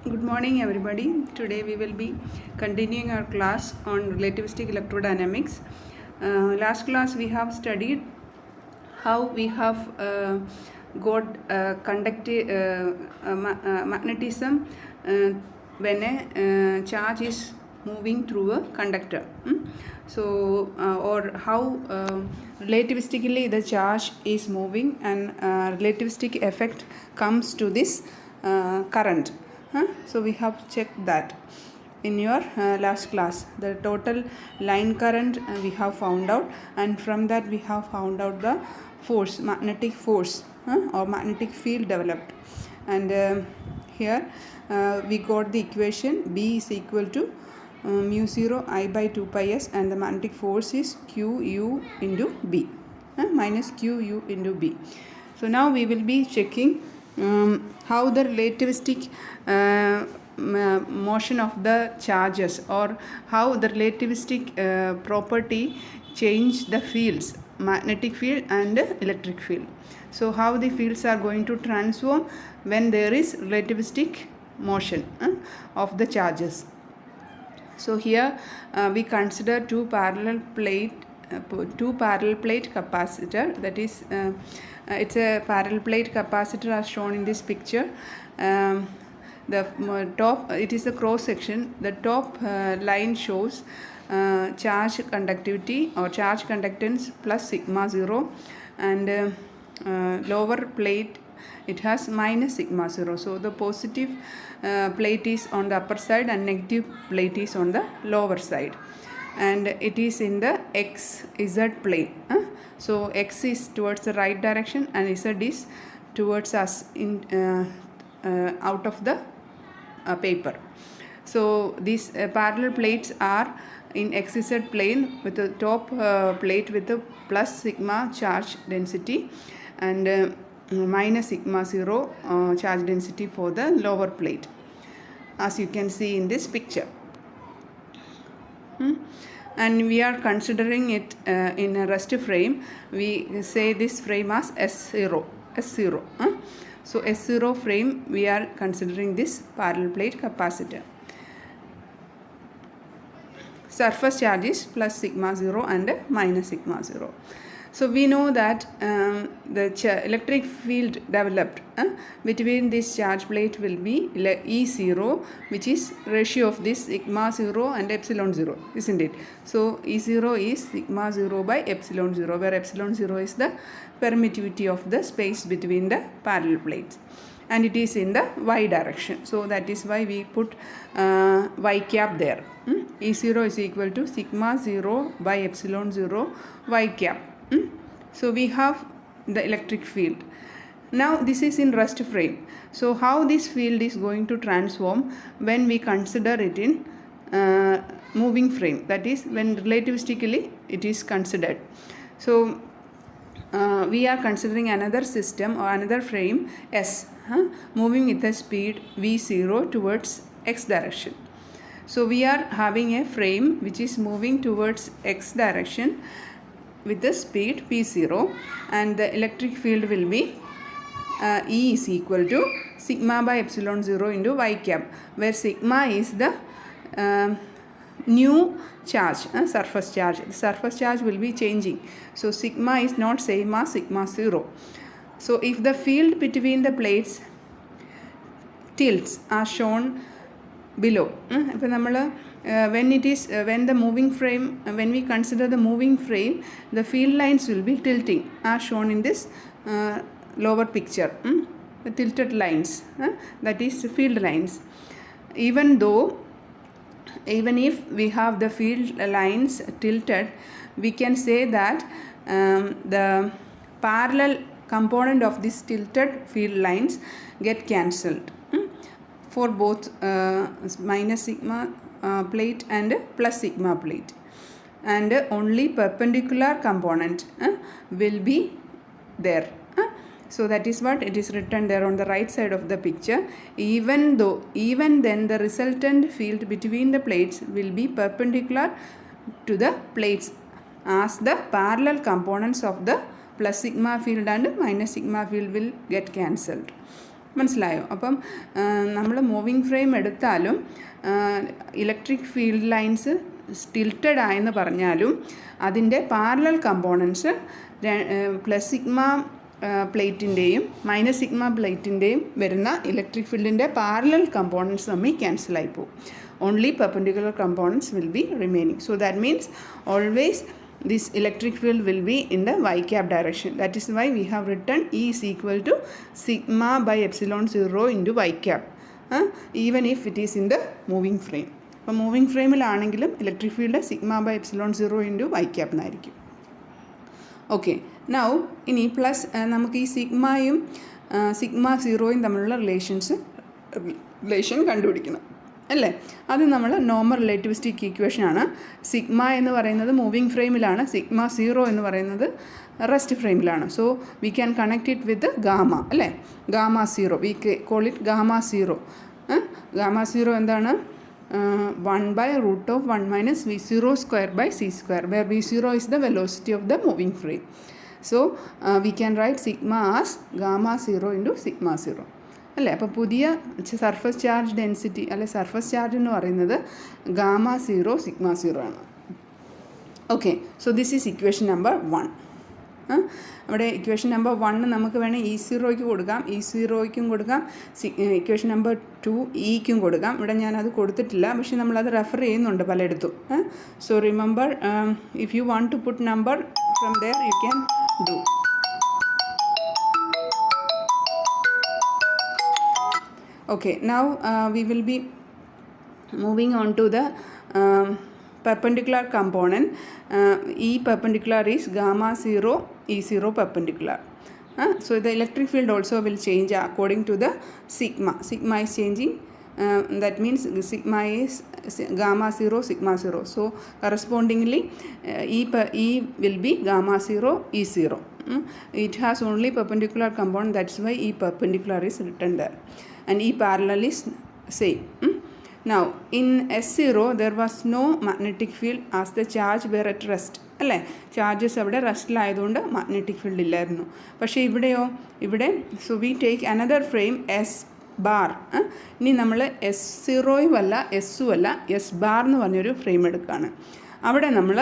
Good morning, everybody. Today we will be continuing our class on relativistic electrodynamics. Last class we have studied how we have got magnetism when a charge is moving through a conductor. Or how relativistically the charge is moving and relativistic effect comes to this current. So we have checked that in your last class. The total line current we have found out, and from that we have found out the force, magnetic force or magnetic field developed. And here we got the equation B is equal to mu 0 I by 2 pi s, and the magnetic force is Q u into B minus Q u into B. So now we will be checking how the relativistic motion of the charges, or how the relativistic property change the fields, magnetic field and electric field. So how the fields are going to transform when there is relativistic motion of the charges. So here we consider two parallel plate capacitor, that is it's a parallel plate capacitor as shown in this picture. The top, it is a cross section. The top line shows charge conductivity or charge conductance plus sigma 0, and lower plate it has minus sigma 0. So the positive plate is on the upper side and negative plate is on the lower side, and it is in the XZ plane. So X is towards the right direction and Z is towards us in out of the paper. So these parallel plates are in XZ plane, with the top plate with the plus sigma charge density and minus sigma 0 charge density for the lower plate, as you can see in this picture. And we are considering it in a rest frame. We say this frame as S0. So S0 frame, we are considering this parallel plate capacitor. Surface charge is plus sigma 0 and minus sigma 0. So we know that the electric field developed between this charge plate will be E0, which is ratio of this sigma 0 and epsilon 0, isn't it? So E0 is sigma 0 by epsilon 0, where epsilon 0 is the permittivity of the space between the parallel plates, and it is in the y direction. So that is why we put y cap there. E0 is equal to sigma 0 by epsilon 0 y cap. So we have the electric field. Now this is in rest frame. So how this field is going to transform when we consider it in moving frame, that is when relativistically it is considered. So we are considering another system or another frame S moving with the speed v0 towards x direction. So we are having a frame which is moving towards x direction with the speed v0, and the electric field will be E is equal to sigma by epsilon 0 into y cap, where sigma is the new charge, surface charge. The surface charge will be changing. So sigma is not same as sigma 0. So if the field between the plates tilts are shown below, when the moving frame, when we consider the moving frame, the field lines will be tilting as shown in this lower picture. The tilted lines, that is field lines. Even if we have the field lines tilted, we can say that the parallel component of these tilted field lines get cancelled for both minus sigma plate and plus sigma plate, and only perpendicular component will be there. So that is what it is written there on the right side of the picture. Even then the resultant field between the plates will be perpendicular to the plates, as the parallel components of the plus sigma field and minus sigma field will get cancelled. മനസ്സിലായോ? അപ്പം നമ്മൾ moving frame എടുത്താലും electric field lines tilted ആയെന്ന് പറഞ്ഞാലും അതിൻ്റെ parallel components plus sigma പ്ലേറ്റിൻ്റെയും minus sigma പ്ലേറ്റിൻ്റെയും വരുന്ന ഇലക്ട്രിക് ഫീൽഡിൻ്റെ പാരലൽ കമ്പോണൻസ് തമ്മിൽ ക്യാൻസലായി പോകും. Only perpendicular components will be remaining. So that means always this electric field will be in the y cap direction. That is why we have written E is equal to sigma by epsilon 0 into y cap, even if it is in the moving frame. അപ്പോൾ moving ഫ്രെയിമിലാണെങ്കിലും electric field sigma by epsilon 0 into Y cap എന്നായിരിക്കും. Okay, now ഇനി plus നമുക്ക് ഈ സിഗ്മയും sigma 0യും തമ്മിലുള്ള relation കണ്ടുപിടിക്കണം അല്ലേ? അത് നമ്മൾ നോർമൽ റിലേറ്റിവിസ്റ്റിക് ഈക്വേഷനാണ്. സിഗ്മ എന്ന് പറയുന്നത് മൂവിങ് ഫ്രെയിമിലാണ്, സിഗ്മ 0 എന്ന് പറയുന്നത് റെസ്റ്റ് ഫ്രെയിമിലാണ്. So we can connect it with gamma അല്ലേ? Gamma 0 we call it gamma 0. Gamma 0 എന്താണ്? 1/√1 - v0 square by c square, where v0 is the velocity of the moving frame. So we can write sigma as gamma 0 into sigma 0 അല്ലേ? അപ്പോൾ പുതിയ surface charge density അല്ലെ surface charge എന്ന് പറയുന്നത് gamma 0 sigma 0 ആണ്. Okay, so this is equation number 1. അവിടെ equation number 1 നമുക്ക് വേണേൽ E0യ്ക്ക് കൊടുക്കാം, E0യ്ക്കും കൊടുക്കാം, ഇക്വേഷൻ നമ്പർ 2 ഇക്കും കൊടുക്കാം. ഇവിടെ ഞാനത് കൊടുത്തിട്ടില്ല, പക്ഷേ നമ്മളത് റെഫർ ചെയ്യുന്നുണ്ട് പലയിടത്തും. So remember, if you want to put number from there you can do. Okay, now we will be moving on to the perpendicular component. E perpendicular is gamma 0 E0 perpendicular. So the electric field also will change according to the sigma. Sigma is changing. That means sigma is gamma 0 sigma 0. So correspondingly E will be gamma 0 E0. It has only perpendicular component, that's why E perpendicular is written there. And E parallel is same. Now in S0 there was no magnetic field as the charge were at rest അല്ലേ? Charges അവിടെ റെസ്റ്റിലായതുകൊണ്ട് magnetic field ഇല്ലായിരുന്നു. പക്ഷേ ഇവിടെയോ? ഇവിടെ so we take another frame S bar. ഇനി നമ്മൾ S0യും അല്ല എസ്സും അല്ല എസ് ബാർ എന്ന് പറഞ്ഞൊരു ഫ്രെയിം എടുക്കുകയാണ്. അവിടെ നമ്മൾ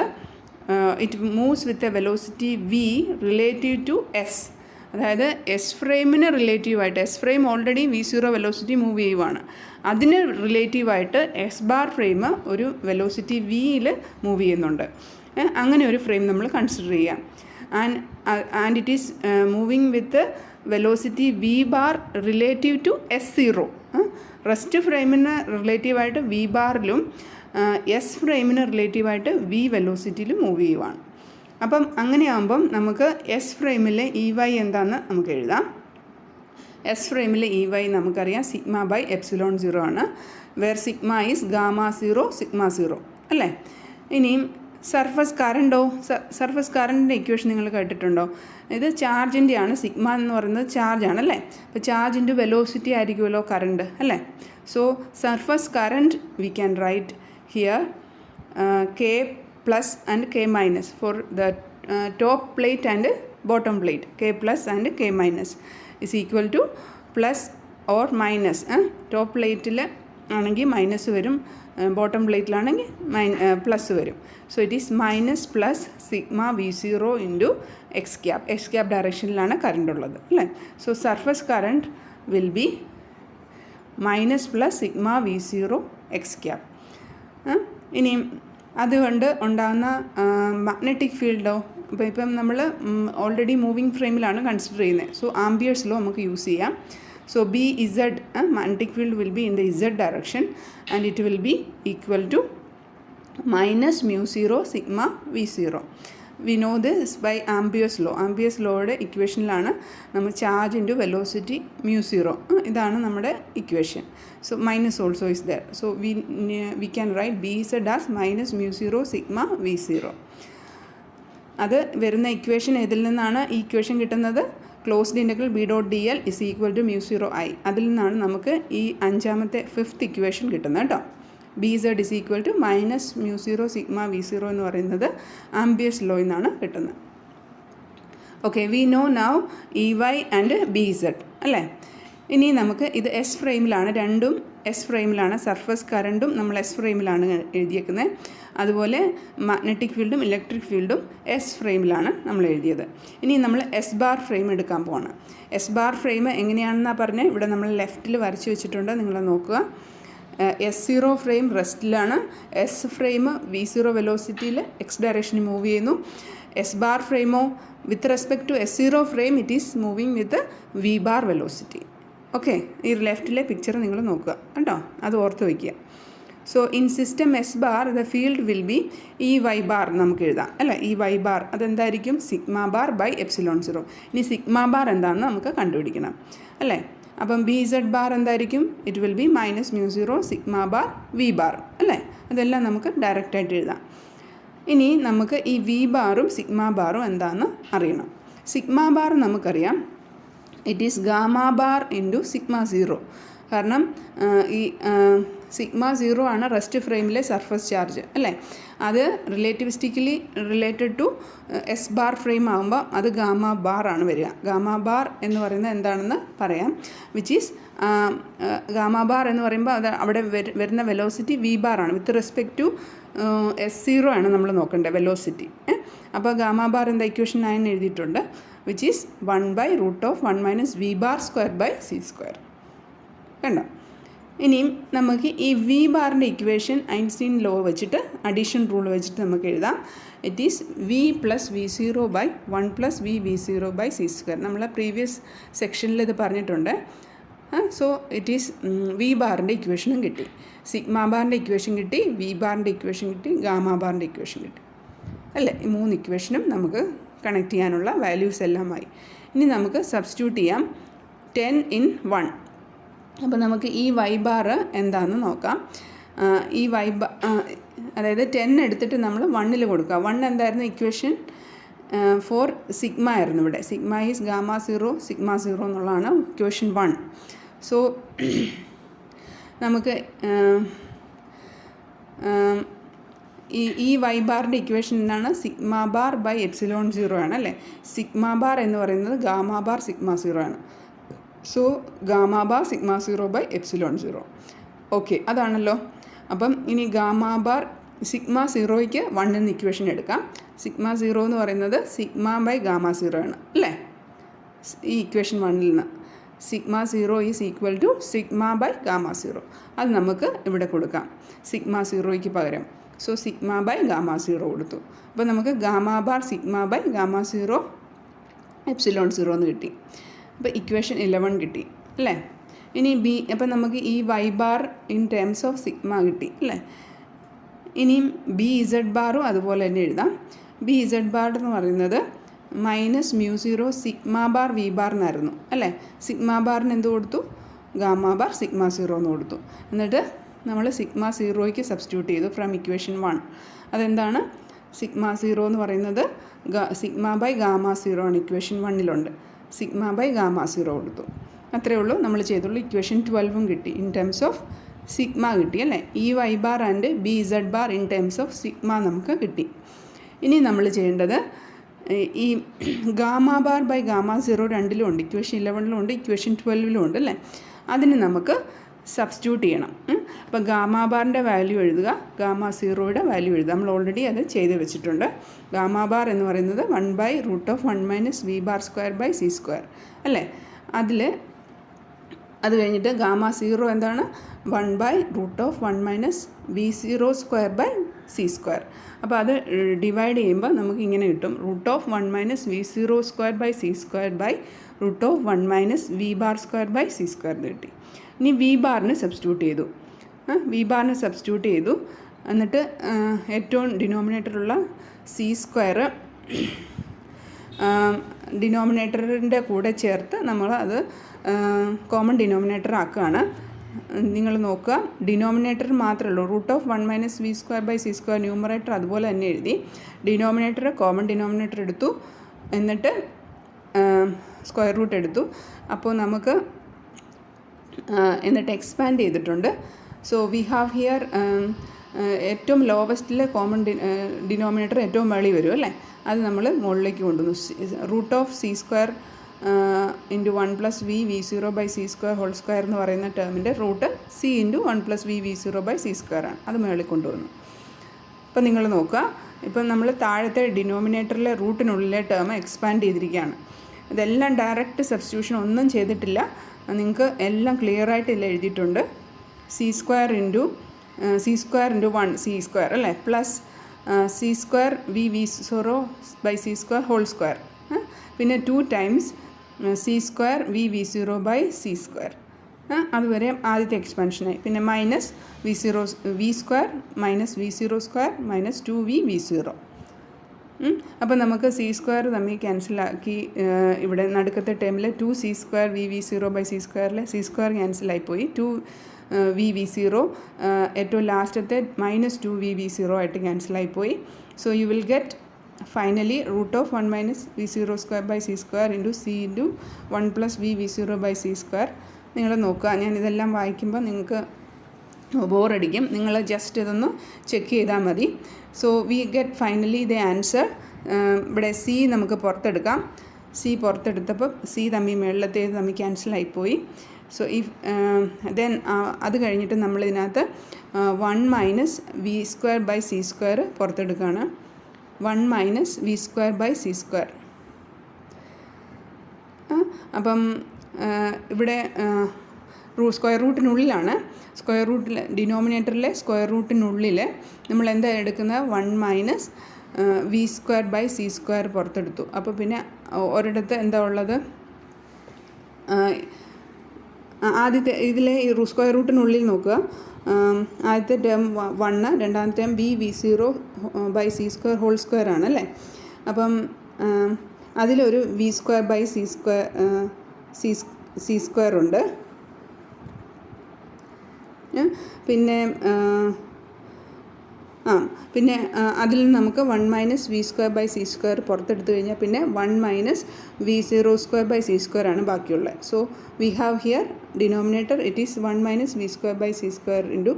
it moves with a velocity v relative to S. അതായത് എസ് ഫ്രെയിമിന് റിലേറ്റീവായിട്ട്, S frame already v0 velocity move ചെയ്യുവാണ്, അതിന് റിലേറ്റീവായിട്ട് എസ് ബാർ ഫ്രെയിം ഒരു വെലോസിറ്റി വിയിൽ മൂവ് ചെയ്യുന്നുണ്ട്. അങ്ങനെ ഒരു ഫ്രെയിം നമ്മൾ കൺസിഡർ ചെയ്യാം. And it is moving with velocity v bar relative to S0. Rest ഫ്രെയിമിന് റിലേറ്റീവായിട്ട് v ബാറിലും എസ് ഫ്രെയിമിന് റിലേറ്റീവായിട്ട് v വെലോസിറ്റിയിലും മൂവ് ചെയ്യുവാണ്. അപ്പം അങ്ങനെയാകുമ്പം നമുക്ക് എസ് ഫ്രെയിമിലെ EY എന്താണെന്ന് നമുക്ക് എഴുതാം. എസ് ഫ്രെയിമിലെ EY നമുക്കറിയാം സിഗ്മ ബൈ എപ്സിലോൺ 0 ആണ്, where sigma is gamma 0 sigma 0 അല്ലേ? ഇനിയും സർഫസ് കറണ്ടോ? സർഫസ് കറണ്ടിൻ്റെ ഇക്വേഷൻ നിങ്ങൾ കേട്ടിട്ടുണ്ടോ? ഇത് ചാർജിൻ്റെയാണ്. സിഗ്മ എന്ന് പറയുന്നത് ചാർജാണ് അല്ലേ? അപ്പോൾ ചാർജ് ഇൻറ്റു വെലോസിറ്റി ആയിരിക്കുമല്ലോ കറണ്ട് അല്ലേ? So surface current V can right here K plus and K minus for the top plate and bottom plate. K plus and K minus is equal to plus or minus. Top പ്ലേറ്റിൽ ആണെങ്കിൽ minus വരും, bottom പ്ലേറ്റിലാണെങ്കിൽ plus വരും. So it is minus plus sigma v0 into x cap. X cap ഡയറക്ഷനിലാണ് current ഉള്ളത് അല്ലേ? So surface current will be minus plus sigma v0 x cap. ഇനിയും അതുകൊണ്ട് ഉണ്ടാകുന്ന മാഗ്നറ്റിക് ഫീൽഡോ? അപ്പോൾ ഇപ്പം നമ്മൾ ഓൾറെഡി മൂവിങ് ഫ്രെയിമിലാണ് കൺസിഡർ ചെയ്യുന്നത്. സോ ആംബിയേഴ്സ് ലോ നമുക്ക് യൂസ് ചെയ്യാം. So BZ magnetic field will be in the Z direction and it will be equal to minus mu 0 sigma v0. We know this by Ampere's law. Ampere's lawയുടെ ഇക്വേഷനിലാണ് നമ്മൾ charge into velocity mu 0. ഇതാണ് നമ്മുടെ equation. So minus also is there. So we can right BZ as minus mu 0 sigma v0. അത് വരുന്ന equation ഇതിൽ നിന്നാണ് ഈ equation കിട്ടുന്നത്. Closed integral B.dl is equal to mu 0 I. അതിൽ നിന്നാണ് നമുക്ക് ഈ അഞ്ചാമത്തെ ഫിഫ്ത്ത് ഇക്വേഷൻ കിട്ടുന്നത് കേട്ടോ. BZ is equal to minus mu 0 sigma v0 എന്ന് പറയുന്നത് ആംപിയേഴ്സ് ലോ എന്നാണ് കിട്ടുന്നത്. Okay, we know now EY and BZ അല്ലേ? ഇനി നമുക്ക് ഇത് എസ് ഫ്രെയിമിലാണ്, രണ്ടും എസ് ഫ്രെയിമിലാണ്. സർഫസ് കറണ്ടും നമ്മൾ എസ് ഫ്രെയിമിലാണ് എഴുതിയേക്കുന്നത്. അതുപോലെ മാഗ്നറ്റിക് ഫീൽഡും ഇലക്ട്രിക് ഫീൽഡും എസ് ഫ്രെയിമിലാണ് നമ്മൾ എഴുതിയത്. ഇനി നമ്മൾ എസ് ബാർ ഫ്രെയിം എടുക്കാൻ പോവാണ്. എസ് ബാർ ഫ്രെയിം എങ്ങനെയാണെന്നാണ് പറഞ്ഞത്, ഇവിടെ നമ്മൾ ലെഫ്റ്റിൽ വരച്ച് വെച്ചിട്ടുണ്ട്, നിങ്ങൾ നോക്കുക. S0 ഫ്രെയിം റെസ്റ്റിലാണ്. എസ് ഫ്രെയിം V0 വെലോസിറ്റിയിൽ എക്സ് ഡയറക്ഷനിൽ മൂവ് ചെയ്യുന്നു. എസ് ബാർ ഫ്രെയിമോ with respect to S0 frame it is moving with V bar velocity. Okay, ഈ ലെഫ്റ്റിലെ പിക്ചർ നിങ്ങൾ നോക്കുക കേട്ടോ, അത് ഓർത്ത് വയ്ക്കുക. So in system S bar the field will be E Y bar നമുക്ക് എഴുതാം അല്ലേ. ഈ വൈ ബാർ അതെന്തായിരിക്കും, സിഗ്മ ബാർ ബൈ ε0. ഇനി സിഗ്മ ബാർ എന്താണെന്ന് നമുക്ക് കണ്ടുപിടിക്കണം അല്ലേ. അപ്പം BZ ബാർ എന്തായിരിക്കും, it will be -μ0 sigma bar V bar അല്ലേ. അതെല്ലാം നമുക്ക് ഡയറക്റ്റായിട്ട് എഴുതാം. ഇനി നമുക്ക് ഈ V ബാറും സിഗ്മ ബാറും എന്താണെന്ന് അറിയണം. സിഗ്മ ബാർ നമുക്കറിയാം, it is gamma bar into sigma 0. കാരണം ഈ സിഗ്മ 0 ആണ് റെസ്റ്റ് ഫ്രെയിമിലെ സർഫസ് ചാർജ് അല്ലേ. അത് relativistically related to S bar frame ആകുമ്പോൾ അത് ഗാമ ബാർ ആണ് വരിക. ഗാമ ബാർ എന്ന് പറയുന്നത് എന്താണെന്ന് പറയാം, വിച്ച് ഈസ് ഗാമ ബാർ എന്ന് പറയുമ്പോൾ അത് അവിടെ വരുന്ന വെലോസിറ്റി V ബാർ ആണ്. വിത്ത് റെസ്പെക്ട് ടു S0 ആണ് നമ്മൾ നോക്കേണ്ടത് വെലോസിറ്റി. അപ്പോൾ ഗാമ ബാർ എന്താ ഇക്വേഷൻ 9 എഴുതിയിട്ടുണ്ട്, which is 1/√(1 - V bar square by C². കണ്ടോ. ഇനിയും നമുക്ക് ഈ V ബാറിൻ്റെ ഇക്വേഷൻ ഐൻസ്റ്റീൻ ലോ വെച്ചിട്ട്, അഡീഷൻ റൂൾ വെച്ചിട്ട് നമുക്ക് എഴുതാം. It is V + V0 by 1 + V0 by C². നമ്മൾ പ്രീവിയസ് സെക്ഷനിൽ ഇത് പറഞ്ഞിട്ടുണ്ട്. സോ ഇറ്റ് ഈസ് V ബാറിൻ്റെ ഇക്വേഷനും കിട്ടി, സിഗ്മ ബാറിൻ്റെ ഇക്വേഷൻ കിട്ടി, V ബാറിൻ്റെ ഇക്വേഷൻ കിട്ടി, ഗാമ ബാറിൻ്റെ ഇക്വേഷൻ കിട്ടി അല്ലേ. ഈ 3 ഇക്വേഷനും നമുക്ക് കണക്ട് ചെയ്യാനുള്ള വാല്യൂസ് എല്ലാമായി. ഇനി നമുക്ക് സബ്സ്റ്റിറ്റ്യൂട്ട് ചെയ്യാം 10 in 1. അപ്പോൾ നമുക്ക് ഈ വൈ ബാർ എന്താണെന്ന് നോക്കാം. ഈ വൈ ബാർ അതായത് 10 എടുത്തിട്ട് നമ്മൾ 1 കൊടുക്കുക. 1 എന്തായിരുന്നു ഇക്വേഷൻ ഫോർ സിഗ്മ ആയിരുന്നു. ഇവിടെ സിഗ്മ ഈസ് ഗാമ 0 സിഗ്മ 0 എന്നുള്ളതാണ് ഇക്വേഷൻ 1. സോ നമുക്ക് ഈ വൈ ബാറിൻ്റെ ഇക്വേഷൻ എന്താണ്, സിഗ്മ ബാർ ബൈ ε0 ആണ് അല്ലേ. സിഗ്മ ബാർ എന്ന് പറയുന്നത് ഗാമ ബാർ സിഗ്മ 0 ആണ്. So gamma bar sigma 0 by ε0. Okay, അതാണല്ലോ. അപ്പം ഇനി ഗാമ ബാർ സിഗ്മ 0യ്ക്ക് 1 എന്ന ഇക്വേഷൻ എടുക്കാം. സിഗ്മ 0 എന്ന് പറയുന്നത് സിഗ്മ ബൈ ഗാമ 0 ആണ് അല്ലേ. ഈ ഇക്വേഷൻ 1ൽ നിന്ന് sigma 0 is equal to sigma by gamma 0. അത് നമുക്ക് ഇവിടെ കൊടുക്കാം സിഗ്മ 0യ്ക്ക് പകരം. സോ സിഗ്മ ബൈ ഗാമ 0 കൊടുത്തു. അപ്പോൾ നമുക്ക് gamma bar sigma by gamma 0 ε0 എന്ന് കിട്ടി. അപ്പോൾ ഇക്വേഷൻ 11 കിട്ടി അല്ലേ. ഇനി അപ്പോൾ നമുക്ക് ഈ Y bar in terms of sigma കിട്ടി അല്ലേ. ഇനിയും BZ ബാറും അതുപോലെ തന്നെ എഴുതാം. BZ ബാർ എന്ന് പറയുന്നത് -μ0 സിഗ്മ ബാർ V ബാർ എന്നായിരുന്നു അല്ലേ. സിഗ്മ ബാറിന് എന്ത് കൊടുത്തു, ഗാമ ബാർ സിഗ്മ 0 എന്ന് കൊടുത്തു. എന്നിട്ട് നമ്മൾ സിഗ്മ 0യ്ക്ക് സബ്സ്റ്റിറ്റ്യൂട്ട് ചെയ്തു ഫ്രം ഇക്വേഷൻ 1. അതെന്താണ്, സിഗ്മ 0 എന്ന് പറയുന്നത് സിഗ്മ ബൈ ഗാമ 0 ആണ്, ഇക്വേഷൻ 1ലുണ്ട്. സിഗ്മ ബൈ ഗാമ 0 കൊടുത്തു. അത്രയേ ഉള്ളൂ നമ്മൾ ചെയ്തുള്ളൂ. ഇക്വേഷൻ 12ഉം കിട്ടി ഇൻ ടേംസ് ഓഫ് സിഗ്മ കിട്ടി അല്ലേ. ഈ Y bar and BZ bar in terms of sigma നമുക്ക് കിട്ടി. ഇനി നമ്മൾ ചെയ്യേണ്ടത് ഈ ഗാമ ബാർ ബൈ ഗാമ 0 രണ്ടിലും ഉണ്ട്, ഇക്വേഷൻ 11ലും ഉണ്ട്, ഇക്വേഷൻ 12ലും ഉണ്ട് അല്ലേ. അതിന് നമുക്ക് സബ്സ്റ്റിറ്റ്യൂട്ട് ചെയ്യണം. അപ്പോൾ ഗാമ ബാറിൻ്റെ വാല്യൂ എഴുതുക, ഗാമ 0യുടെ വാല്യൂ എഴുതുക. നമ്മൾ ഓൾറെഡി അത് ചെയ്ത് വെച്ചിട്ടുണ്ട്. ഗാമ ബാർ എന്ന് പറയുന്നത് 1/√(1 - V bar square by C² അല്ലേ. അത് കഴിഞ്ഞിട്ട് ഗാമ 0 എന്താണ്, 1/√(1 - V0 സ്ക്വയർ ബൈ C². അപ്പോൾ അത് ഡിവൈഡ് ചെയ്യുമ്പോൾ നമുക്ക് ഇങ്ങനെ കിട്ടും, √(1 - V0 square by C² by √(1 - V bar square by C² എന്ന് കിട്ടി. ഇനി V ബാറിന് സബ്സ്റ്റിറ്റ്യൂട്ട് ചെയ്തു. എന്നിട്ട് ഏറ്റവും ഡിനോമിനേറ്ററുള്ള C² ഡിനോമിനേറ്ററിൻ്റെ കൂടെ ചേർത്ത് നമ്മൾ അത് കോമൺ ഡിനോമിനേറ്റർ ആക്കുകയാണ്. നിങ്ങൾ നോക്കുക, ഡിനോമിനേറ്റർ മാത്രമേ ഉള്ളൂ. √(1 - V square by C² numerator അതുപോലെ തന്നെ എഴുതി. ഡിനോമിനേറ്റർ കോമൺ ഡിനോമിനേറ്റർ എടുത്തു, എന്നിട്ട് സ്ക്വയർ റൂട്ട് എടുത്തു. അപ്പോൾ നമുക്ക് എന്നിട്ട് എക്സ്പാൻഡ് ചെയ്തിട്ടുണ്ട്. സോ വി ഹാവ് ഹിയർ ഏറ്റവും ലോവസ്റ്റിലെ കോമൺ ഡിനോമിനേറ്റർ ഏറ്റവും വെളി വരും അല്ലേ. അത് നമ്മൾ മുകളിലേക്ക് കൊണ്ടുവന്നു. √(C²) into 1 plus v v zero by C square whole square എന്ന് പറയുന്ന ടേമിൻ്റെ root c into 1 plus v v zero by C square ആണ്. അത് മുകളിൽ കൊണ്ടുവന്നു. ഇപ്പം നിങ്ങൾ നോക്കുക, ഇപ്പം നമ്മൾ താഴത്തെ ഡിനോമിനേറ്ററിലെ റൂട്ടിനുള്ളിലെ ടേം എക്സ്പാൻഡ് ചെയ്തിരിക്കുകയാണ്. ഇതെല്ലാം ഡയറക്റ്റ് സബ്സ്റ്റിറ്റ്യൂഷൻ ഒന്നും ചെയ്തിട്ടില്ല. നിങ്ങൾക്ക് എല്ലാം ക്ലിയറായിട്ട് ഇതിൽ എഴുതിയിട്ടുണ്ട്. C square into 1 c square അല്ലേ, plus c square v v zero by C square whole square, പിന്നെ 2 times c square v v zero by C square. അതുവരെ ആദ്യത്തെ എക്സ്പാൻഷനായി. പിന്നെ minus V square minus V zero square minus 2v v zero. അപ്പോൾ നമുക്ക് C square തമ്മിൽ ക്യാൻസലാക്കി. ഇവിടെ നടുക്കത്തെ ടേമിൽ 2 c square v v zero by c സ്ക്വയറിൽ സി സ്ക്വയർ ക്യാൻസലായിപ്പോയി. 2 വി വി സീറോ ഏറ്റവും ലാസ്റ്റത്തെ മൈനസ് 2v വി സീറോ ആയിട്ട് ക്യാൻസലായിപ്പോയി. So you will get finally root of 1 minus V zero square by C square into c into 1 plus v v zero by C square. നിങ്ങൾ നോക്കുക, ഞാനിതെല്ലാം വായിക്കുമ്പോൾ നിങ്ങൾക്ക് ബോറടിക്കും. നിങ്ങൾ ജസ്റ്റ് ഇതൊന്ന് ചെക്ക് ചെയ്താൽ മതി. So we get finally the answer. ഇവിടെ സി നമുക്ക് പുറത്തെടുക്കാം. സി പുറത്തെടുത്തപ്പോൾ സി തമ്മിൽ മുകളിലത്തേത് തമ്മിൽ ക്യാൻസലായിപ്പോയി. സോ ഇഫ് ദെൻ അത് കഴിഞ്ഞിട്ട് നമ്മളിതിനകത്ത് 1 minus V square by C square പുറത്തെടുക്കുകയാണ്. 1 minus V square by C square. അപ്പം ഇവിടെ സ്ക്വയർ റൂട്ടിനുള്ളിലാണ്. സ്ക്വയർ റൂട്ടിൽ ഡിനോമിനേറ്ററിലെ സ്ക്വയർ റൂട്ടിനുള്ളിൽ നമ്മൾ എന്താ എടുക്കുന്നത്? 1 minus V square by C square പുറത്തെടുത്തു. അപ്പോൾ പിന്നെ ഒരിടത്ത് എന്താ ഉള്ളത്? ആദ്യത്തെ ഇതിലെ സ്ക്വയർ റൂട്ടിനുള്ളിൽ നോക്കുക. ആദ്യത്തെ ടേം 1, രണ്ടാമത്തെ term V zero by C square whole square ആണ് അല്ലേ. അപ്പം അതിലൊരു V square by C square ഉണ്ട്. പിന്നെ അതിൽ നമുക്ക് 1 minus V square by C square പുറത്തെടുത്തു കഴിഞ്ഞാൽ പിന്നെ 1 minus V zero square by C square ആണ് ബാക്കിയുള്ളത്. So we have here denominator it is 1 minus V square by C square into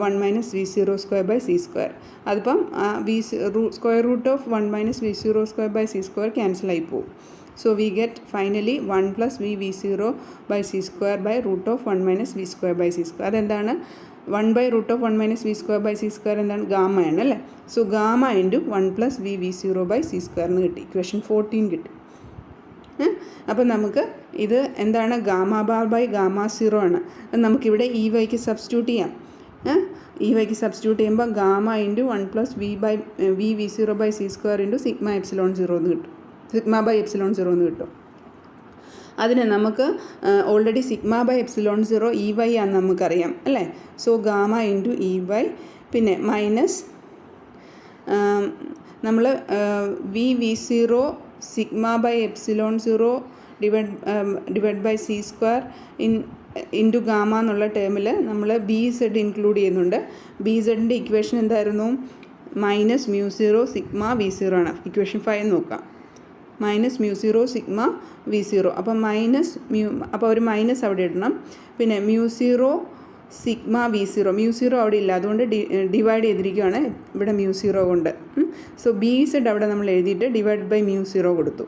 1 minus V zero square by C square. അതിപ്പം square root of 1 minus V zero square by C square ക്യാൻസലായി പോകും. So we get finally 1 plus v0 by c square by root of 1 minus v square by c square. അതെന്താണ്? 1 by root of 1 minus v square by c square എന്താണ്? Gamma ആണ് അല്ലേ. So gamma into 1 plus v0 by c square എന്ന് കിട്ടി. Equation 14 കിട്ടി. അപ്പോൾ നമുക്ക് ഇത് എന്താണ്? Gamma bar by gamma zero ആണ്. നമുക്കിവിടെ ഇ വൈക്ക് സബ്സ്റ്റിറ്റ്യൂട്ട് ചെയ്യാം. ഇ വൈക്ക് സബ്സ്റ്റിറ്റ്യൂട്ട് ചെയ്യുമ്പോൾ gamma into 1 plus V zero by C square into sigma epsilon zero എന്ന് കിട്ടും. സിഗ്മ ബൈ എപ്സിലോൺ സീറോ എന്ന് കിട്ടും. അതിന് നമുക്ക് already sigma by epsilon zero E Y ആണെന്ന് നമുക്കറിയാം അല്ലേ. So gamma into E Y പിന്നെ മൈനസ് നമ്മൾ V zero sigma by epsilon zero divide by C square into gamma എന്നുള്ള ടേമിൽ നമ്മൾ ബി സെഡ് ഇൻക്ലൂഡ് ചെയ്യുന്നുണ്ട്. ബി സെഡിൻ്റെ ഇക്വേഷൻ എന്തായിരുന്നു? Minus mu zero sigma V zero ആണ്. ഇക്വേഷൻ 5 നോക്കാം. Minus mu zero sigma V zero. അപ്പം അപ്പോൾ ഒരു മൈനസ് അവിടെ ഇടണം. പിന്നെ mu zero sigma V zero. Mu zero അവിടെ ഇല്ല, അതുകൊണ്ട് ഡിവൈഡ് ചെയ്തിരിക്കുകയാണ് ഇവിടെ മ്യൂ സീറോ കൊണ്ട്. സോ ബി സെഡ് അവിടെ നമ്മൾ എഴുതിയിട്ട് ഡിവൈഡ് ബൈ മ്യൂ സീറോ കൊടുത്തു.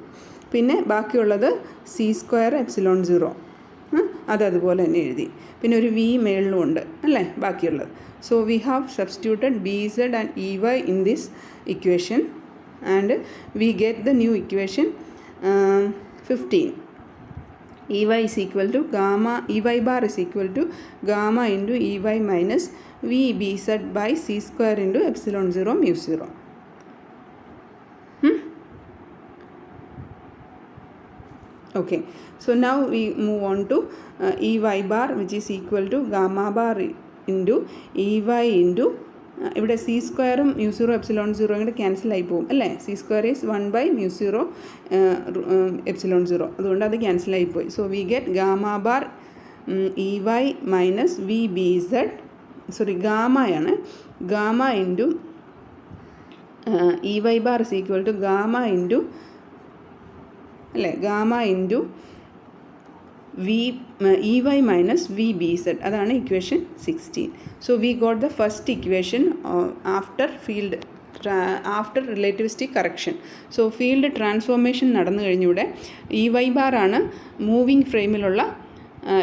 പിന്നെ ബാക്കിയുള്ളത് സി സ്ക്വയർ എപ്സിലോൺ സീറോ, അതുപോലെ തന്നെ എഴുതി. പിന്നെ ഒരു വി മേളിലും ഉണ്ട് അല്ലേ ബാക്കിയുള്ളത്. So we have substituted B Z and E Y in this equation and we get the new equation 15. Ey is equal to gamma, Ey bar is equal to gamma into Ey minus Vbz by c square into epsilon 0 mu 0. Okay, so now we move on to Ey bar, which is equal to gamma bar into Ey into ഇവിടെ c സ്ക്വയറും mu zero epsilon സീറോയും കൂടെ ക്യാൻസലായി പോകും അല്ലേ. C square is 1 by mu zero epsilon zero, അതുകൊണ്ട് അത് ക്യാൻസലായി പോയി. So we get gamma bar E y minus v B z, sorry ഗാമയാണ്, gamma into E Y bar is equal to gamma into അല്ലേ, gamma into E y minus v B z. അതാണ് equation 16. So we got the first equation after field after relativistic correction. So field transformation നടന്നു കഴിഞ്ഞൂടെ E Y bar ആണ് moving ഫ്രെയിമിലുള്ള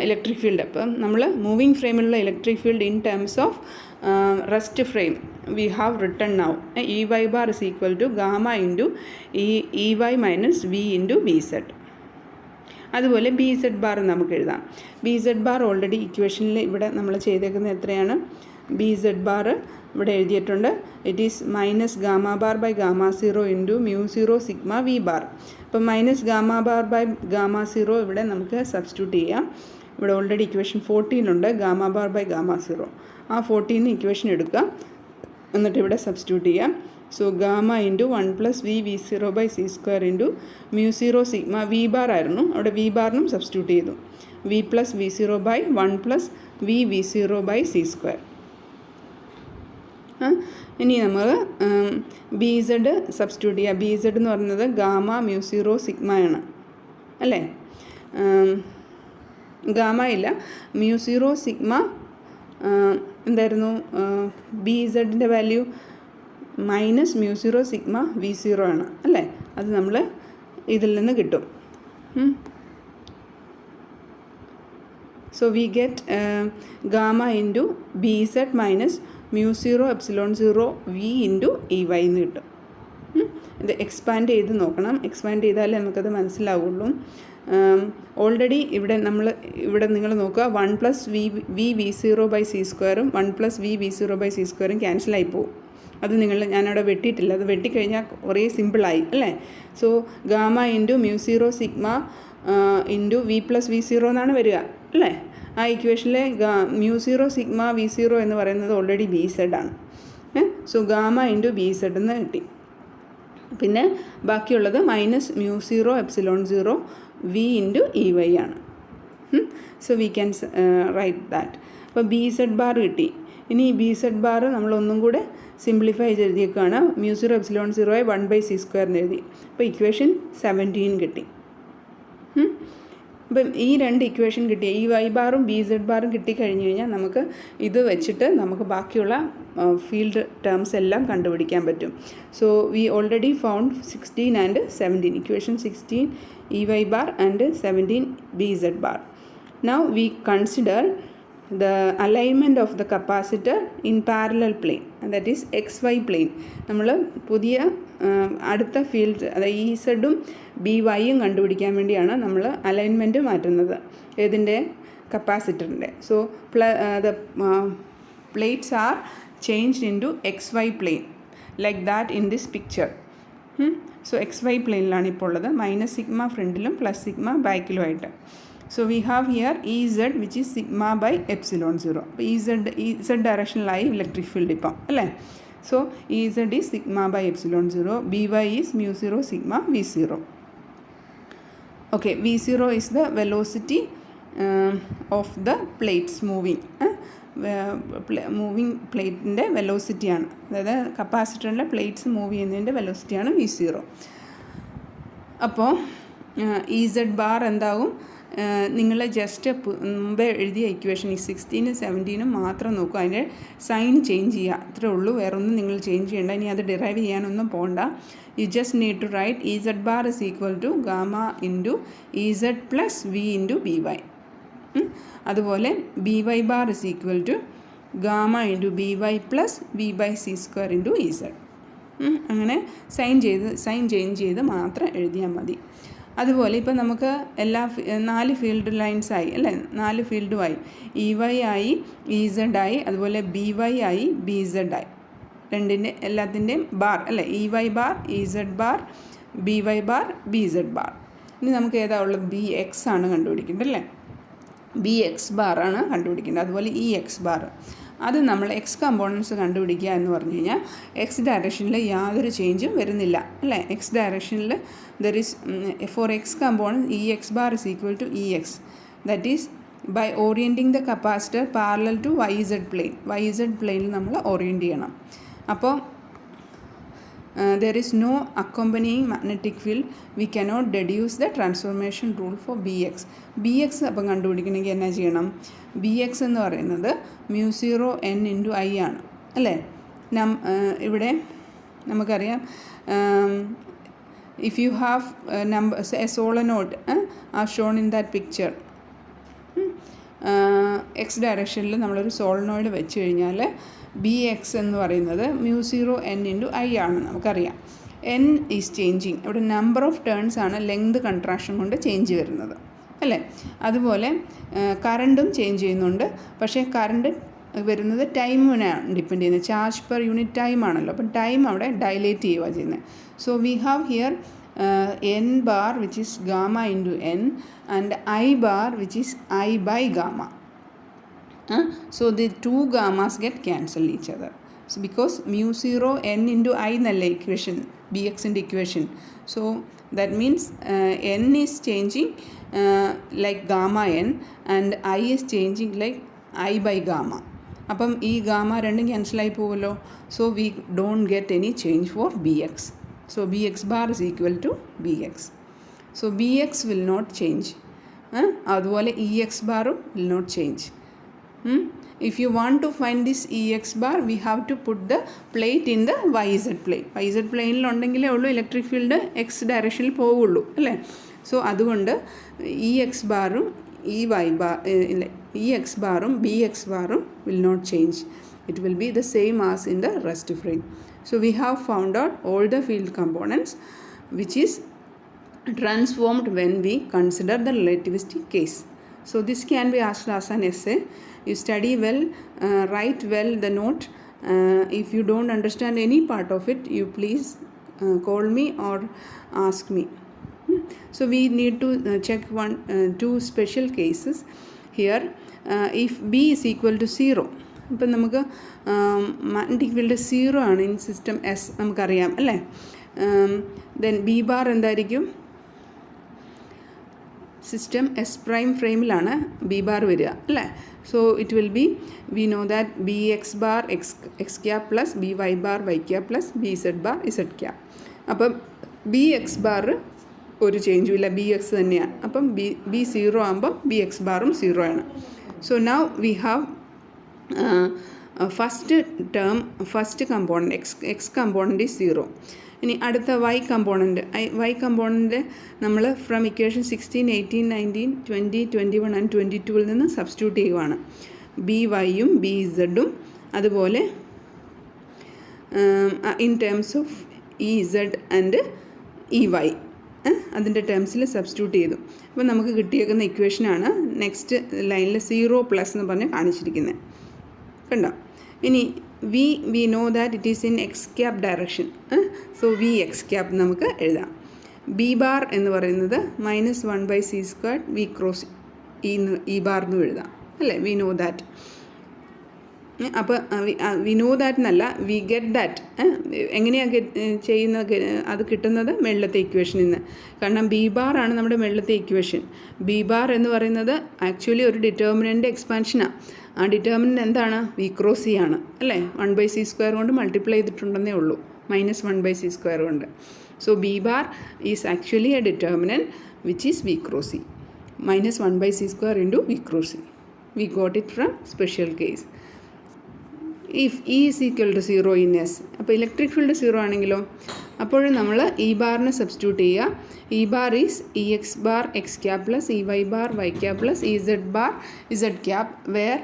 electric field. അപ്പം നമ്മൾ moving ഫ്രെയിമിലുള്ള electric field in terms of rest frame we have written now E Y bar is equal to gamma into E y minus v into B z. അതുപോലെ B Z bar നമുക്ക് എഴുതാം. B Z bar already ഇക്വേഷനിൽ ഇവിടെ നമ്മൾ ചെയ്തേക്കുന്നത് എത്രയാണ്? B Z bar ഇവിടെ എഴുതിയിട്ടുണ്ട്. It is minus gamma bar by gamma zero into mu zero sigma v bar. അപ്പം minus gamma bar by gamma zero ഇവിടെ നമുക്ക് സബ്സ്റ്റിറ്റ്യൂട്ട് ചെയ്യാം. ഇവിടെ ഓൾറെഡി ഇക്വേഷൻ 14 ഉണ്ട്, gamma bar by gamma zero. ആ 14 equation എടുക്കുക, എന്നിട്ട് ഇവിടെ സബ്സ്റ്റിറ്റ്യൂട്ട് ചെയ്യാം. So gamma into 1 plus v v zero by C square into mu zero sigma v bar ആയിരുന്നു, അവിടെ വി ബാറിനും സബ്സ്റ്റിറ്റ്യൂട്ട് ചെയ്തു. V plus V zero by 1 plus v v zero by C square. ഇനി നമ്മൾ B z substitute ചെയ്യുക. B z എന്ന് പറയുന്നത് gamma mu zero സിഗ്മയാണ് അല്ലേ? ഗാമ ഇല്ല, മ്യൂ സീറോ സിഗ്മ എന്തായിരുന്നു? ബി സെഡിൻ്റെ value minus mu zero sigma V zero ആണ് അല്ലേ? അത് നമ്മൾ ഇതിൽ നിന്ന് കിട്ടും. So we get gamma into B z minus mu zero epsilon zero v into E y എന്ന് കിട്ടും. ഇത് എക്സ്പാൻഡ് ചെയ്ത് നോക്കണം, എക്സ്പാൻഡ് ചെയ്താലേ നമുക്കത് മനസ്സിലാവുള്ളൂ. ഓൾറെഡി ഇവിടെ നിങ്ങൾ നോക്കുക, 1 plus V zero by C സ്ക്വയറും 1 plus V zero by C സ്ക്വയറും ക്യാൻസലായി പോകും. അത് ഞാനവിടെ വെട്ടിയിട്ടില്ല, അത് വെട്ടിക്കഴിഞ്ഞാൽ കുറേ സിമ്പിളായി അല്ലേ? So gamma into mu zero sigma into v plus V zero എന്നാണ് വരിക അല്ലേ? ആ ഇക്വേഷനിലെ mu zero sigma V zero എന്ന് പറയുന്നത് ഓൾറെഡി ബി സെഡ് ആണ്. So gamma into B z എന്ന് കിട്ടി. പിന്നെ ബാക്കിയുള്ളത് minus mu zero epsilon zero v into E y ആണ്. So we can write that. അപ്പോൾ ബി സെഡ് ബാർ കിട്ടി. ഇനി ബി സെഡ് ബാർ നമ്മളൊന്നും കൂടെ സിംപ്ലിഫൈ ചെയ്തെഴുതിയേക്കാണ്. Mu zero epsilon സീറോയെ 1 by C square എന്ന് എഴുതി. അപ്പോൾ ഇക്വേഷൻ 17 കിട്ടി. അപ്പം ഈ രണ്ട് ഇക്വേഷൻ കിട്ടി, ഈ വൈ ബാറും ബി സെഡ് ബാറും കിട്ടിക്കഴിഞ്ഞ് കഴിഞ്ഞാൽ നമുക്ക് ഇത് വെച്ചിട്ട് നമുക്ക് ബാക്കിയുള്ള ഫീൽഡ് ടേംസ് എല്ലാം കണ്ടുപിടിക്കാൻ പറ്റും. So we already found 16 and 17, equation 16 E Y bar and 17 B Z bar. Now we consider the alignment of the capacitor in parallel plane, that is xy plane. നമ്മൾ പുതിയ അടുത്ത ഫീൽഡ്, അതായത് E സെഡും B വൈയും കണ്ടുപിടിക്കാൻ വേണ്ടിയാണ് നമ്മൾ alignment മാറ്റുന്നത് ഏതിൻ്റെ? കപ്പാസിറ്ററിൻ്റെ. So the plates are changed into xy plane like that in this picture. So XY പ്ലെയിനിലാണ് ഇപ്പോൾ ഉള്ളത്, മൈനസ് സിഗ്മ ഫ്രണ്ടിലും പ്ലസ് സിഗ്മ ബാക്കിലും ആയിട്ട്. So we have here Ez which is sigma by epsilon 0. അപ്പോൾ Ez ഡയറക്ഷനിലായി ഇലക്ട്രിക് ഫീൽഡ് ഇപ്പം അല്ലേ? So Ez is sigma by epsilon 0, By is mu 0 sigma V0. Okay, V0 is the velocity of the plates moving. Moving പ്ലേറ്റിൻ്റെ വെലോസിറ്റിയാണ്, അതായത് കപ്പാസിറ്ററിൻ്റെ plates move ചെയ്യുന്നതിൻ്റെ വെലോസിറ്റിയാണ് V0. അപ്പോൾ Ez bar എന്താവും? നിങ്ങൾ just മുമ്പേ എഴുതിയ ഇക്വേഷൻ ഈ 16 17 മാത്രം നോക്കുക, അതിൻ്റെ സൈൻ ചേഞ്ച് ചെയ്യുക, അത്രേ ഉള്ളൂ. വേറൊന്നും നിങ്ങൾ ചേഞ്ച് ചെയ്യേണ്ട. ഇനി അത് ഡിറൈവ് ചെയ്യാനൊന്നും പോകണ്ട. You just need to write Ez bar is equal to gamma into Ez plus V into B Y. അതുപോലെ By bar is equal to gamma into By plus V by C square into Ez. അങ്ങനെ sign change ചെയ്ത് മാത്രം എഴുതിയാൽ മതി. അതുപോലെ ഇപ്പോൾ നമുക്ക് എല്ലാ 4 ഫീൽഡ് ലൈൻസായി അല്ലേ? 4 ഫീൽഡുമായി ഇ വൈ ആയി, Ez ആയി, അതുപോലെ ബി വൈ ആയി, ബി സെഡ് ആയി. രണ്ടിൻ്റെ എല്ലാത്തിൻ്റെയും ബാർ അല്ലേ? E Y bar, Ez bar, B Y bar, B Z bar. ഇനി നമുക്ക് ഏതാ ഉള്ളത്? ബി എക്സ് ആണ് കണ്ടുപിടിക്കേണ്ടത് അല്ലേ? ബി എക്സ് ബാറാണ് കണ്ടുപിടിക്കേണ്ടത്. അതുപോലെ ഇ എക്സ് ബാർ, അത് നമ്മൾ എക്സ് കമ്പോണൻസ് കണ്ടുപിടിക്കുക എന്ന് പറഞ്ഞു കഴിഞ്ഞാൽ എക്സ് ഡയറക്ഷനിൽ യാതൊരു ചേഞ്ചും വരുന്നില്ല അല്ലേ? എക്സ് ഡയറക്ഷനിൽ there is four x components E X bar is equal to E x, that is by orienting the capacitor parallel to y z plane. Y z പ്ലെയിനിൽ നമ്മൾ ഓറിയൻറ്റ് ചെയ്യണം. അപ്പോൾ there is no accompanying magnetic field, we cannot deduce the transformation rule for Bx. Bx അപ്പം കണ്ടുപിടിക്കണമെങ്കിൽ എന്നാ ചെയ്യണം? Bx എന്ന് പറയുന്നത് mu 0 n into I ആണ് അല്ലേ? ഇവിടെ നമുക്കറിയാം, if you have a solenoid are shown in that picture, X ഡയറക്ഷനിൽ നമ്മളൊരു സോളിനോയിഡ് വെച്ച് കഴിഞ്ഞാൽ ബി എക്സ് എന്ന് പറയുന്നത് μ0 n × I ആണ് നമുക്കറിയാം. n is changing. ഇവിടെ നമ്പർ ഓഫ് ടേൺസ് ആണ് ലെങ്ത് കൺട്രാക്ഷൻ കൊണ്ട് ചേഞ്ച് വരുന്നത്, അല്ലേ? അതുപോലെ കറണ്ടും ചേഞ്ച് ചെയ്യുന്നുണ്ട്. പക്ഷേ കറണ്ട് വരുന്നത് ടൈമിനാണ് ഡിപ്പെൻഡ് ചെയ്യുന്നത്. ചാർജ് പെർ യൂണിറ്റ് ടൈം ആണല്ലോ. അപ്പം ടൈം അവിടെ ഡയലേറ്റ് ചെയ്യുക ചെയ്യുന്നത്. So we have here n bar which is gamma into n and I bar which is I by gamma. So the two gammas get cancel each other. So because μ0 n into I എന്നല്ല equation, bxൻ്റെ equation. So that means n is changing like gamma n and I is changing like I by gamma. അപ്പം ഈ gamma രണ്ടും ക്യാൻസലായി പോകുമല്ലോ. So we don't get any change for bx. So bx bar is equal to bx. So bx will not change. അതുപോലെ ex ബാറും will not change. If you want to find this ex bar, we have to put the plate in the yz plane. yz പ്ലെയിനിലുണ്ടെങ്കിലേ ഉള്ളൂ electric field X ഡയറക്ഷനിൽ പോവുള്ളൂ, അല്ലേ? So അതുകൊണ്ട് ex ബാറും ex ബാറും bx ബാറും will not change. It will be the same as in the rest frame. So we have found out all the field components which is transformed when we consider the relativistic case. So this can be asked as an essay. You study well, write well the note. If you don't understand any part of it, you please call me or ask me. So we need to check two special cases here. If b is equal to 0, ഇപ്പം നമുക്ക് magnetic field 0 ആണ് in system S നമുക്കറിയാം, അല്ലേ? Then B bar എന്തായിരിക്കും? System S prime ഫ്രെയിമിലാണ് B bar വരിക, അല്ലേ? So it will be, we know that B x bar X cap plus B Y bar Y cap plus B Z bar Z cap. അപ്പം B x bar ഒരു ചേഞ്ചും ഇല്ല, B X തന്നെയാണ്. അപ്പം B 0 ആകുമ്പോൾ B X ബാറും 0 ആണ്. So now we have first component X component is 0. ഇനി അടുത്ത വൈ കമ്പോണൻറ്റ് നമ്മൾ ഫ്രം ഇക്വേഷൻ 16, 18, 19, 20, 21 ആൻഡ് 22 നിന്ന് സബ്സ്റ്റിറ്റ്യൂട്ട് ചെയ്യുവാണ്. ബി വൈയും ബി ഇസഡും അതുപോലെ in terms of E Z and E Y അതിൻ്റെ ടേംസിൽ സബ്സ്റ്റിറ്റ്യൂട്ട് ചെയ്തു. അപ്പോൾ നമുക്ക് കിട്ടിയേക്കുന്ന ഇക്വേഷനാണ് നെക്സ്റ്റ് ലൈനിൽ 0+ എന്ന് പറഞ്ഞ് കാണിച്ചിരിക്കുന്നത്, കണ്ടോ? ഇനി V know that it is in X cap direction. So we X cap നമുക്ക് എഴുതാം. ബി ബാർ എന്ന് പറയുന്നത് -1/c² V cross E bar എന്ന് എഴുതാം, അല്ലേ? V know that. അപ്പോൾ വി നോ ദാറ്റ് എന്നല്ല, വി ഗെറ്റ് ദാറ്റ്. എങ്ങനെയാണ് ചെയ്യുന്നത്? അത് കിട്ടുന്നത് മുകളിലത്തെ ഇക്വേഷനിൽ നിന്ന്. കാരണം ബി ബാർ ആണ് നമ്മുടെ മുകളിലത്തെ ഇക്വേഷൻ. ബി ബാർ എന്ന് പറയുന്നത് ആക്ച്വലി ഒരു ഡിറ്റർമിനൻ്റ് എക്സ്പാൻഷനാണ്. ആ ഡിറ്റർമിനൻ്റ് എന്താണ്? വി ക്രോസ് സി ആണ്, അല്ലേ? 1/c² കൊണ്ട് മൾട്ടിപ്ലൈ ചെയ്തിട്ടുണ്ടെന്നേ ഉള്ളൂ, -1/c² കൊണ്ട്. So B bar is actually a determinant which is V cross C, -1/c² into V cross C. We got it from special case. If E is equal to 0 in S, അപ്പോൾ electric field 0 ആണെങ്കിലോ? അപ്പോഴും നമ്മൾ E ബാറിനെ substitute ചെയ്യുക. E bar is E X bar X cap plus E Y bar Y cap plus E Z bar Z cap, where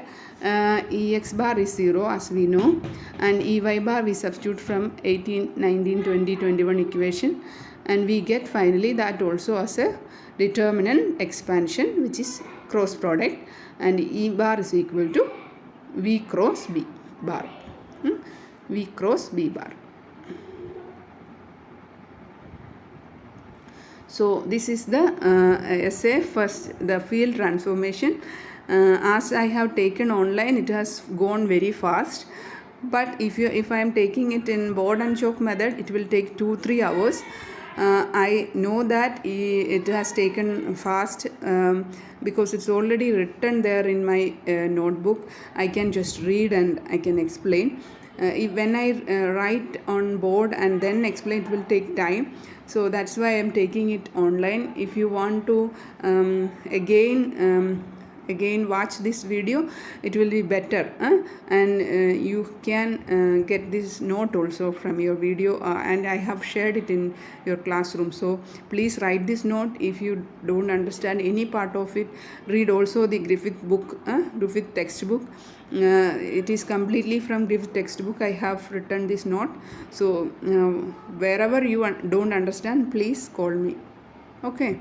E X bar is 0 as we know and E Y bar we substitute from 18, 19, 20, 21 equation and we get finally that also as a determinant expansion which is cross product, and E bar is equal to V cross B bar. V cross B bar. So this is the essay first, the field transformation. As I have taken online, it has gone very fast, but if I am taking it in board and chalk method, it will take 2-3 hours. I know that it has taken fast because it's already written there in my notebook. I can just read and I can explain. When I write on board and then explain, it will take time. So that's why I'm taking it online. If you want to again again watch this video, it will be better. And you can get this note also from your video, and I have shared it in your classroom. So please write this note. If you don't understand any part of it, read also the Griffith book, Griffith textbook. It is completely from Griffith textbook. I have written this note. So wherever you don't understand, please call me. Okay.